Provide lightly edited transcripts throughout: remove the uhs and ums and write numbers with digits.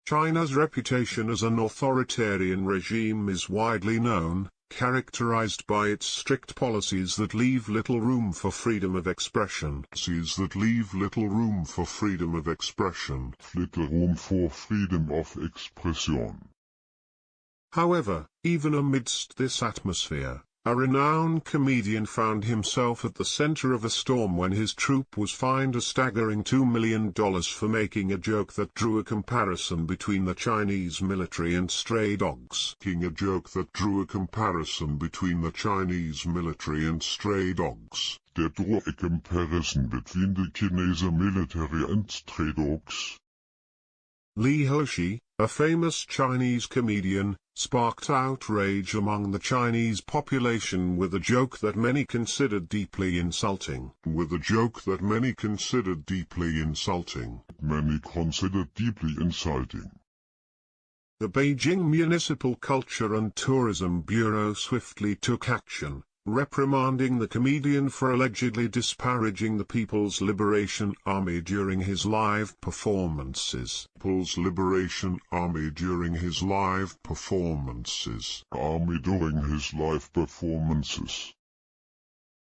China's reputation as an authoritarian regime is widely known, characterized by its strict policies that leave little room for freedom of expression. Little room for freedom of expression. However, even amidst this atmosphere, a renowned comedian found himself at the center of a storm when his troupe was fined a staggering $2 million for making a joke that drew a comparison between the Chinese military and stray dogs. Der drew a comparison between the Chinese military and stray dogs. Li Haoshi, a famous Chinese comedian, sparked outrage among the Chinese population with a joke that many considered deeply insulting. Many considered deeply insulting. The Beijing Municipal Culture and Tourism Bureau swiftly took action, reprimanding the comedian for allegedly disparaging the People's Liberation Army during his live performances.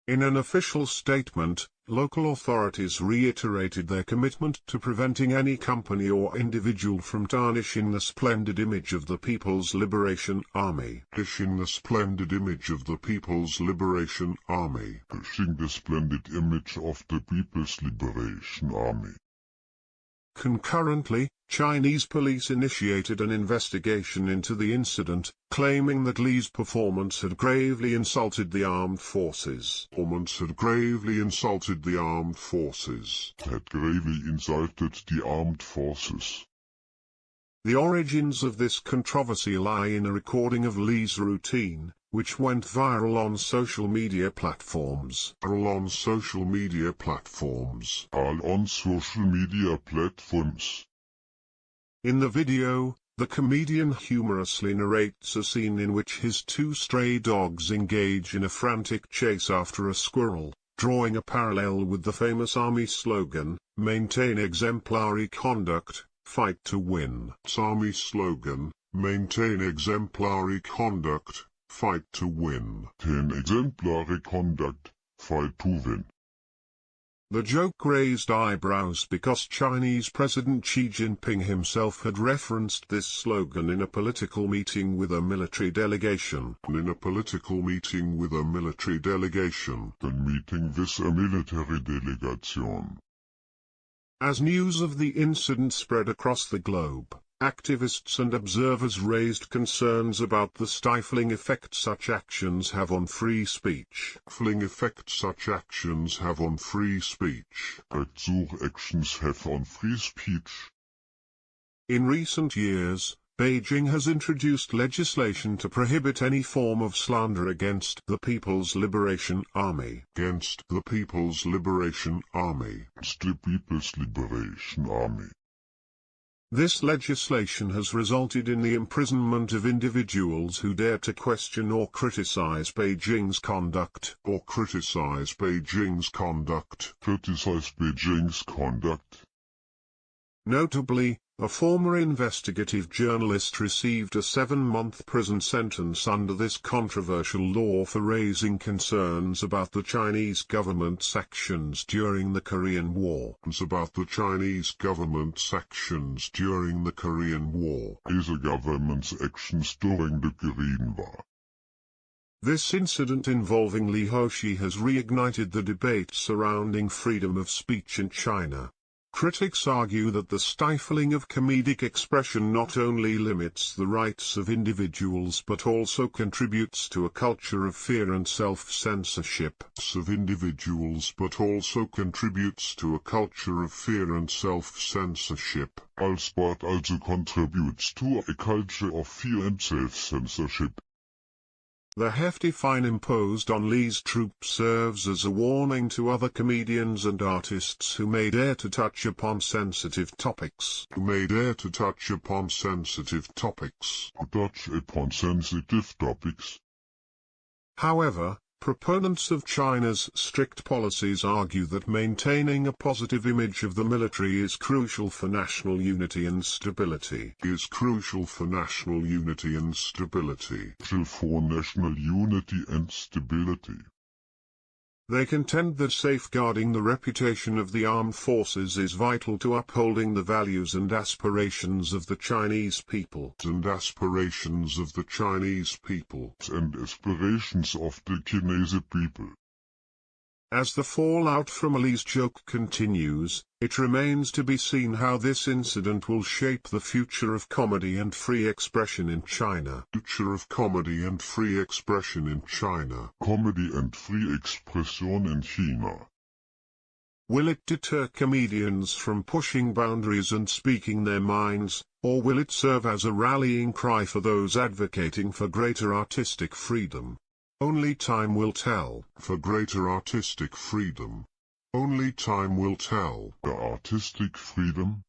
In an official statement, local authorities reiterated their commitment to preventing any company or individual from tarnishing the splendid image of the People's Liberation Army. Concurrently, Chinese police initiated an investigation into the incident, claiming that Li's performance had gravely insulted the armed forces. The origins of this controversy lie in a recording of Li's routine, which went viral on social media platforms. In the video, the comedian humorously narrates a scene in which his two stray dogs engage in a frantic chase after a squirrel, drawing a parallel with the famous army slogan, "Maintain exemplary conduct, fight to win." Fight to win. The joke raised eyebrows because Chinese President Xi Jinping himself had referenced this slogan in a political meeting with a military delegation. As news of the incident spread across the globe, activists and observers raised concerns about the stifling effect such actions have on free speech. In recent years, Beijing has introduced legislation to prohibit any form of slander against the People's Liberation Army. This legislation has resulted in the imprisonment of individuals who dare to question or criticize Beijing's conduct. Notably, a former investigative journalist received a 7-month prison sentence under this controversial law for raising concerns about the Chinese government's actions during the Korean War. This incident involving Li Haoshi has reignited the debate surrounding freedom of speech in China. Critics argue that the stifling of comedic expression not only limits the rights of individuals but also contributes to a culture of fear and self-censorship. Alsbart also contributes to a culture of fear and self-censorship. The hefty fine imposed on Li's troupe serves as a warning to other comedians and artists who may dare to touch upon sensitive topics. However, Proponents of China's strict policies argue that maintaining a positive image of the military is crucial for national unity and stability. For national unity and stability. They contend that safeguarding the reputation of the armed forces is vital to upholding the values and aspirations of the Chinese people. And aspirations of the Chinese people. As the fallout from Li's joke continues, it remains to be seen how this incident will shape the future of comedy and free expression in China. Comedy and free expression in China. Will it deter comedians from pushing boundaries and speaking their minds, or will it serve as a rallying cry for those advocating for greater artistic freedom? Only time will tell. Only time will tell. The artistic freedom?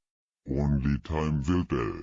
Only time will tell.